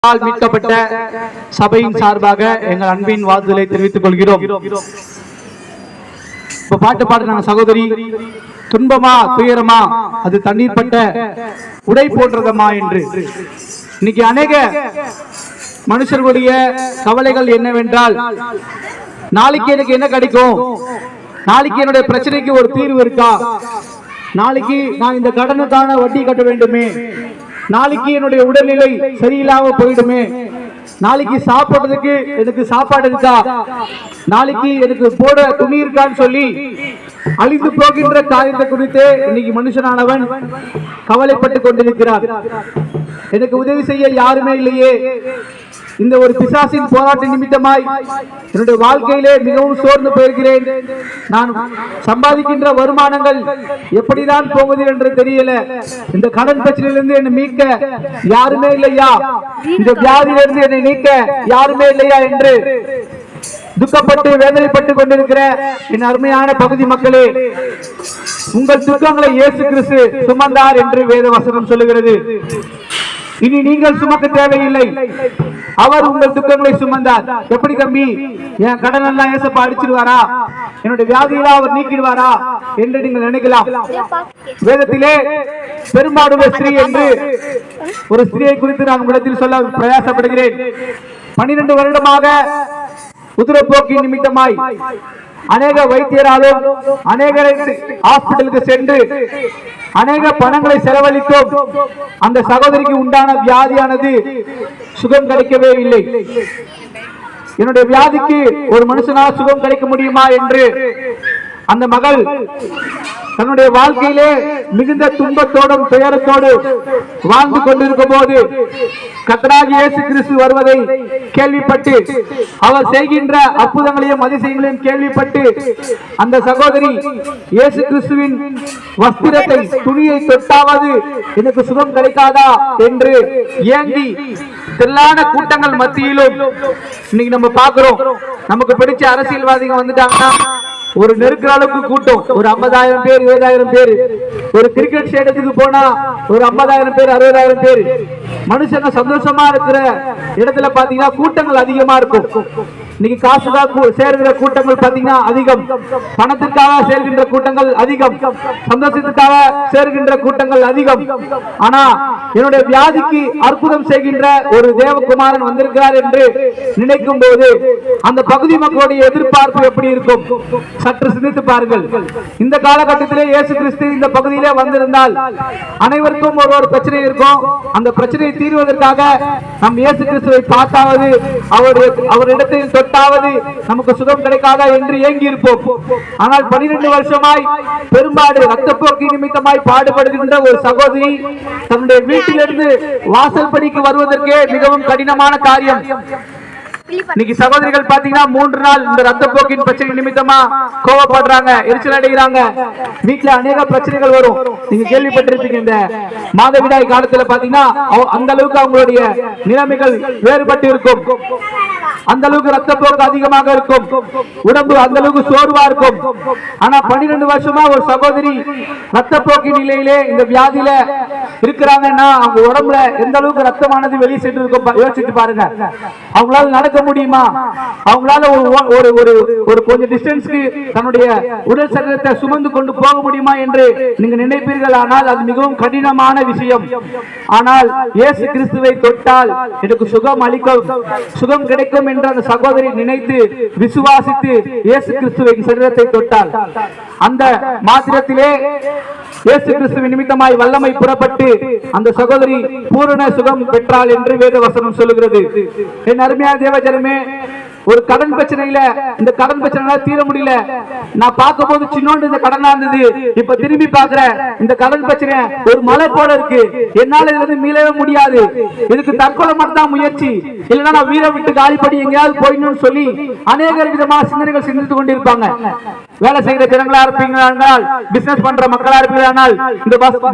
மீட்கப்பட்ட சபையின் சார்பாக எங்கள் அன்பின் வாழ்த்துதலை தெரிவித்துக் கொள்கிறோம். இப்ப பாட்டு பாடுறாங்க சகோதரி, துன்பமா துயரமா அது தண்ணீர் பட்ட உடை போன்றதமா என்று. இன்னைக்கு அநேக மனுஷர்களுடைய கவலைகள் என்னவென்றால், நாளைக்கு எனக்கு என்ன கிடைக்கும், நாளைக்கு என்னுடைய பிரச்சனைக்கு ஒரு தீர்வு இருக்கா, நாளைக்கு நான் இந்த கடனுக்கான வட்டி கட்ட வேண்டுமே, நாளைக்கு என்னுடைய உடல்நிலை சரியில்லாம போயிடுமே, நாளைக்கு சாப்பிடுறதுக்கு எனக்கு சாப்பாடு இருக்கா, நாளைக்கு எனக்கு போட துணி இருக்கான்னு சொல்லி அழிந்து போகின்ற காரியத்தை குறித்து இன்னைக்கு மனுஷனானவன் கவலைப்பட்டு கொண்டிருக்கிறார். எனக்கு உதவி செய்ய யாருமே இல்லையே, இந்த ஒரு பிசாசின் போராட்ட நிமித்தமாய் என்னுடைய வாழ்க்கையிலே மிகவும் சோர்ந்து போயிருக்கிறேன், நான் சம்பாதிக்கின்ற வருமானங்கள் எப்படிதான் போகுது என்று தெரியல, இந்த கடன் பிரச்சனையிலிருந்து என்னை மீட்க யாருமே இல்லையா, இந்த வியாதியிலிருந்து என்னை நீக்க யாருமே இல்லையா என்று துக்கப்பட்டு வேதனைப்பட்டு கொண்டிருக்கிற என் அருமையான பகுதி மக்களே, உங்கள் துக்கங்களை இயேசு கிறிஸ்து சுமந்தார் என்று வேத வசனம் சொல்லுகிறது. இனி நீங்கள் சுமக்க தேவையில்லை, அவர் உங்கள் துக்கங்களை சுமந்தார். எப்படி தம்பி, என் கடன் எல்லாம் ஏசப்பா அடிச்சிடுவாரா, என்னுடைய வியாதியெல்லாம் அவர் நீக்கிடுவாரா என்று நீங்கள் நினைக்கலாம். வேதத்திலே பெரும்பாடுள்ள ஸ்திரீ என்று ஒரு ஸ்திரீயை குறித்து நான் உங்களிடத்தில் சொல்ல பிரயாசப்படுகிறேன். 12 வருடமாக உதிரப்போக்கின் நிமித்தமாய் அநேக வைத்தியராலும் அநேக ஹாஸ்பிட்டலுக்கு சென்று அநேக பணங்களை செலவழித்தோம், அந்த சகோதரிக்கு உண்டான வியாதியானது சுகம் கிடைக்கவே இல்லை. என்னுடைய வியாதிக்கு ஒரு மனுஷனால் சுகம் கிடைக்க முடியுமா என்று அந்த மகள் தன்னுடைய வாழ்க்கையிலே மிகுந்த துன்பத்தோடும் துயரத்தோடு வாழ்ந்து கொண்டிருக்கும் போது கர்த்தராகிய இயேசு கிறிஸ்து வருவதை கேள்விப்பட்டு, அவர் செய்கின்ற அற்புதங்களையும் அதிசயங்களையும் கேள்விப்பட்டு அந்த சகோதரி இயேசு கிறிஸ்துவின் வஸ்திரத்தை துணியை தொட்டாவது எனக்கு சுகம் கிடைக்காதா என்று ஏங்கி திரளான கூட்டங்கள் மத்தியிலும் இன்னைக்கு நம்ம பார்க்கிறோம். நமக்கு பிடிச்ச அரசியல்வாதிகள் வந்துட்டாங்கன்னா ஒரு நெருக்கிற அளவுக்கு கூட்டம், ஒரு 50,000 பேர் 20,000 பேர். ஒரு கிரிக்கெட் ஸ்டேடியத்துக்கு போனா ஒரு 50,000 பேர் 60,000 பேர். மனுஷங்க சந்தோஷமா இருக்கிற இடத்துல பாத்தீங்கன்னா கூட்டங்கள் அதிகமா இருக்கும். இன்னைக்கு காசுக்காக சேர்கிற கூட்டங்கள் பாத்தீங்கன்னா அதிகம், பணத்திற்காக சேர்கின்ற கூட்டங்கள் அதிகம், சந்தோஷத்துக்காக சேர்கின்ற கூட்டங்கள் அதிகம். ஆனா என்னுடைய வியாதிக்கு அற்புதம் செய்கின்ற ஒரு தேவகுமாரன் வந்திருக்கிறார் என்று நினைக்கும் போது அந்த பகுதி மக்களுடைய எதிர்பார்ப்பு எப்படி இருக்கும் சற்று சிந்தித்து பாருங்கள். இந்த காலகட்டத்திலே இயேசு கிறிஸ்து இந்த பகுதியிலே வந்திருந்தால் அனைவருக்கும் ஒரு பிரச்சனை இருக்கும். அந்த பிரச்சனையை தீர்வதற்காக நம் இயேசு கிறிஸ்துவை பார்த்தாவது அவரிடத்தில் தொட்டாவது நமக்கு சுகம் கிடைக்காதா என்று ஏங்கி இருப்போம். ஆனால் 12 வருஷமாய் பெரும்பாடு ரத்தப்போக்கு நிமித்தமாய் பாடுபடுகின்ற ஒரு சகோதரி தன்னுடைய வீட்டிலிருந்து வாசல் படிக்கு வருவதற்கே மிகவும் கடினமான காரியம். இன்னைக்கு சகோதரிகள் பாத்தீங்கன்னா 3 நாள் இந்த ரத்தப்போக்கின் பிரச்சனை நிமித்தமா கோவப்படுறாங்க, எரிச்சல் அடைகிறாங்க. வீட்டுல அநேக பிரச்சனைகள் வரும். நீங்க கேள்விப்பட்டிருப்பீங்க, இந்த மாதவிடாய் காலத்துல பாத்தீங்கன்னா அந்த அளவுக்கு அவங்களுடைய நிலைமைகள் வேறுபட்டு இருக்கும், அந்த அளவுக்கு ரத்தப்போக்கு அதிகமாக இருக்கும், உடம்பு அந்த அளவுக்கு சோர்வா இருக்கும். ஆனா 12 வருஷமா ஒரு சகோதரி ரத்தப்போக்கின் நிலையிலே இந்த வியாதியில இருக்கிறாங்கன்னா அவங்க உடம்புல எந்த அளவுக்கு ரத்தமானது வெளியே சென்று இருக்கும் யோசிச்சுட்டு பாருங்க. அவங்களால நடக்க முடியுமா, அவங்களால ஒரு கொஞ்சம் டிஸ்டன்ஸ்க்கு தன்னுடைய உடல் சரீரத்தை சுமந்து கொண்டு போக முடியுமா என்று நீங்க நினைப்பீர்கள். ஆனால் அது மிகவும் கடினமான விஷயம். ஆனால் இயேசு கிறிஸ்துவை தொட்டால் எனக்கு சுகம் அளிக்கும், சுகம் கிடைக்கும் என்று அந்த சகோதரி நினைத்து விசுவாசித்து இயேசு கிறிஸ்துவின் சரீரத்தை தொட்டால் அந்த மாத்திரத்திலே இயேசு கிறிஸ்துவின் நிமித்தமாய் வல்லமை புறப்பட்டு அந்த சகோதரி பூரண சுகம் பெற்றாள் என்று வேத வசனம் சொல்லுகிறது. என் அருமையான தேவஜனமே, ஒரு கடன் பிரச்சனையில இந்த கடன் பிரச்சனை தீர முடியல. நான் பார்க்கும் போது சின்னோண்டு இந்த கடனா இருந்தது, இப்ப திரும்பி பாக்குறேன் இந்த கடன் பிரச்சனை ஒரு மலை போல இருக்கு, என்னால இதுல இருந்து மீளவே முடியாது, இதுக்கு தற்கொலை மட்டும் தான் முயற்சி, இல்லைன்னா நான் வீர விட்டு காலிப்படி எங்கேயாவது போயிடணும்னு சொல்லி அநேக விதமான சிந்தனைகள் சிந்தித்துக் கொண்டிருப்பாங்க. வேலை செய்கிற ஜனங்களா இருப்பீங்களானால், பிசினஸ் பண்ற மக்களா இருப்பீங்களானால்,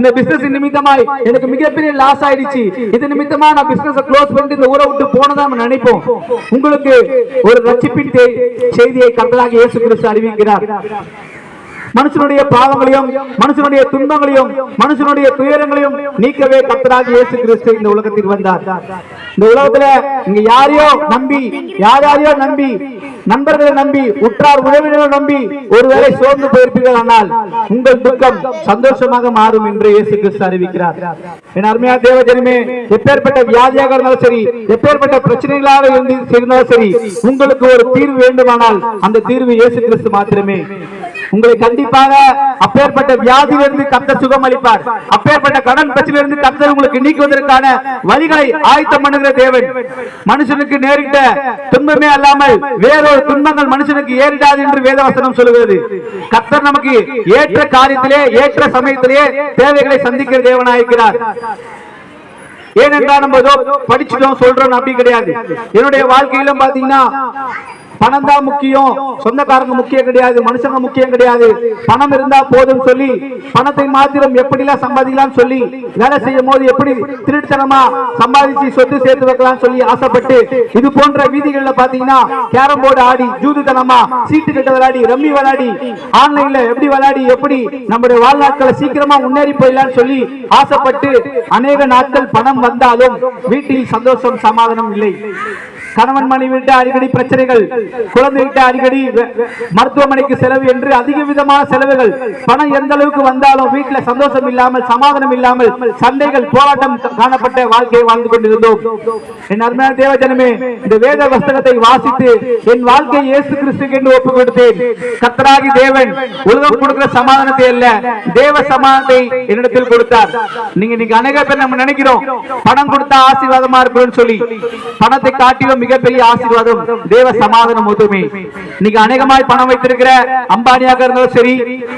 இந்த பிசினஸ் நிமித்தமாய் எனக்கு மிகப்பெரிய லாஸ் ஆயிடுச்சு, இது நிமித்தமா நான் பிசினஸ் க்ளோஸ் பண்ணிட்டு இந்த ஊரை விட்டு போனதா நம்ம நினைப்போம். உங்களுக்கு ஒரு ரட்சிப்பின் செய்தியை கர்த்தராகிய இயேசு கிறிஸ்து அறிவிக்கிறார். மனுஷனுடைய பாவங்களையும் மனுஷனுடைய துன்பங்களையும் மனுஷனுடைய துயரங்களையும் நீக்கவே கர்த்தராகிய இயேசு கிறிஸ்து இந்த உலகத்தில் வந்தார். இந்த உலகத்துல இங்க யாரையோ நம்பி நண்பர்களை நம்பி உற்றார் உறவினர்களை நம்பி ஒருவேளை சோர்ந்து போயிருப்பீர்கள், ஆனால் உங்கள் துக்கம் சந்தோஷமாக மாறும் என்று இயேசு கிறிஸ்து அறிவிக்கிறார். என் அருமையா தேவ ஜனமே, எப்பேற்பட்ட வியாதியாக இருந்தாலும் சரி, எப்பேற்பட்ட பிரச்சனைகளாக இருந்தாலும் சரி, உங்களுக்கு ஒரு தீர்வு வேண்டுமானால் அந்த தீர்வு இயேசு கிறிஸ்து மாத்திரமே. உங்களை கண்டிப்பாக அப்பேற்பட்ட வியாதியிலிருந்து கர்த்தர் சுகம் அளிப்பார். அப்பேற்பட்ட கடன் பிரச்சனையிலிருந்து கர்த்தர் உங்களுக்கு நீக்குவதற்கான வழிகளை ஆயத்தம் பண்ணுகிற தேவன். மனுஷனுக்கு நேரிட்ட துன்பமே அல்லாமல் வேறொரு துன்பங்கள் மனுஷனுக்கு ஏறிடாது என்று வேதவசனம் சொல்லுகிறது. கர்த்தர் நமக்கு ஏற்ற காரியத்திலே ஏற்ற சமயத்திலே தேவைகளை சந்திக்கிற தேவனாயிருக்கிறார். ஏனென்றால் நம்ம படிச்சுட்டோம் சொல்றோம் அப்படி கிடையாது. என்னுடைய வாழ்க்கையிலும் பாத்தீங்கன்னா பணம் தான் முக்கியம், சொந்தக்காரங்க முக்கியம் கிடையாது, மனுஷங்க முக்கியம் கிடையாது. பணம் இருந்தா போதும் சொல்லி பணத்தை மாத்திரம் எப்படிலாம் சம்பாதிக்கலாம் சொல்லி வேலை செய்யும் போது எப்படி திருட்டுத்தனமா சம்பாதிச்சு சொத்து சேர்த்து வைக்கலாம் சொல்லி ஆசைப்பட்டு இது போன்ற வீதிகள்ல பாத்தீங்கன்னா கேரம் போர்டு ஆடி, ஜூதுத்தனமா சீட்டு கட்ட விளையாடி, ரம்மி விளையாடி, ஆன்லைன்ல எப்படி விளையாடி எப்படி நம்முடைய வாழ்நாட்களை சீக்கிரமா முன்னேறி போயிடலாம் சொல்லி ஆசைப்பட்டு அநேக நாட்கள் பணம் வந்தாலும் வீட்டில் சந்தோஷம் சமாதானம் இல்லை. கணவன் மனைவி விட்டு அடிக்கடி பிரச்சனைகள், குழந்தை விட்டு அடிக்கடி மருத்துவமனைக்கு செலவு என்று அதிக விதமான செலவுகள். பணம் எந்த அளவுக்கு வந்தாலும் வீட்டில் சந்தோஷம் இல்லாமல் சமாதானம் இல்லாமல் சண்டைகள் போராட்டம் காணப்பட்ட வாழ்க்கையை வாழ்ந்து கொண்டிருந்தோம். என் அருமையான தேவ ஜனமே, இந்த வேத புத்தகத்தை வாசித்து என் வாழ்க்கையை இயேசு கிறிஸ்துக்கு என்று ஒப்புக் கொடுத்தேன். கர்த்தராகி தேவன் உலகம் கொடுக்கிற சமாதானத்தை அல்ல, தேவ சமாதானத்தை என்னிடத்தில் கொடுத்தார். நீங்க அநேக பேர் நம்ம நினைக்கிறோம் பணம் கொடுத்தா ஆசீர்வாதமா இருக்கும்னு சொல்லி. பணத்தை காட்டிலும் மிகப்பெரிய ஆசீர்வாதம் தேவ சமாதானம் மட்டுமே. நீங்க அநேகமாய் பணம் வைத்திருக்கிற அம்பானியாக இருந்தாலும் சரி,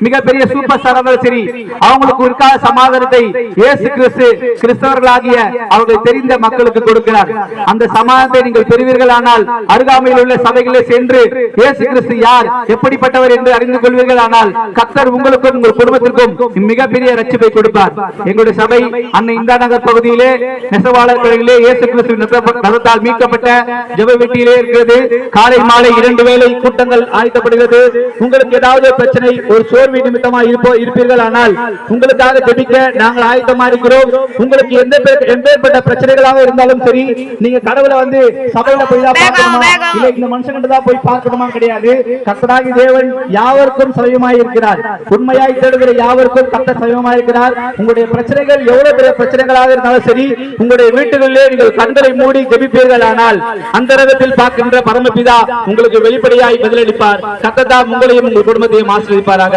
மிகப்பெரிய சூப்பர் ஸ்டார் இருந்தாலும் சரி, அவங்களுக்கு இருக்காத சமாதானத்தை இயேசு கிறிஸ்து கிறிஸ்தவர்களாகிய அவர்கள் தெரிந்த மக்களுக்கு கொடுக்கிறார். அந்த சமாதானத்தை நீங்கள் பெறுவீர்கள் ஆனால் அருகாமையில் உள்ள சபைகளை சென்று இயேசு கிறிஸ்து யார், எப்படிப்பட்டவர் என்று அறிந்து கொள்வீர்கள் ஆனால் கர்த்தர் உங்களுக்கும் உங்கள் குடும்பத்திற்கும் மிகப்பெரிய ரட்சிப்பை கொடுப்பார். எங்களுடைய சபை அன்னை இந்தா நகர் பகுதியிலே நெசவாளர் கடையிலே இயேசு கிறிஸ்துவின் ரத்தத்தால் மீட்கப்பட்ட ஜெப வீட்டிலே இருக்கிறது. காலை மாலை 2 வேளை கூட்டங்கள் ஆயத்தப்படுகிறது. உங்களுக்கு ஏதாவது பிரச்சனை, ஒரு சோர்வு நிமித்தமா இருப்பீர்கள் ஆனால் உங்களுக்காக ஜெபிக்க நாங்கள் ஆயத்தமா இருக்கிறோம். உங்களுக்கு எந்தப்பட்ட பிரச்சனைகளாக இருந்தாலும் சரி, நீங்க கடவுளை வந்து சபையில போய் தான் பார்க்கணுமா, இல்ல இந்த மனுஷங்கிட்ட தான் போய் பார்க்கணுமா கிடையாது. கர்த்தராகிய தேவன் யாவருக்கும் சமயமாய் இருக்கிறார். உண்மையாய் தேடுகிற யாவருக்கும் கர்த்தர் சமயமாய் இருக்கிறார். உங்களுடைய பிரச்சனைகள் எவ்வளவு பெரிய பிரச்சனைகளாக இருந்தாலும் சரி, உங்களுடைய வீட்டுகளிலே நீங்கள் கண்களை மூடி ஜெபிப்பீர்கள் ஆனால் அந்தரகத்தில் பார்க்கின்ற பரமபிதா உங்களுக்கு வெளிப்படையாய் பதிலளிப்பார். கர்த்தர் உங்களையும் உங்கள் குடும்பத்தையும் ஆசீர்வதிப்பாராக.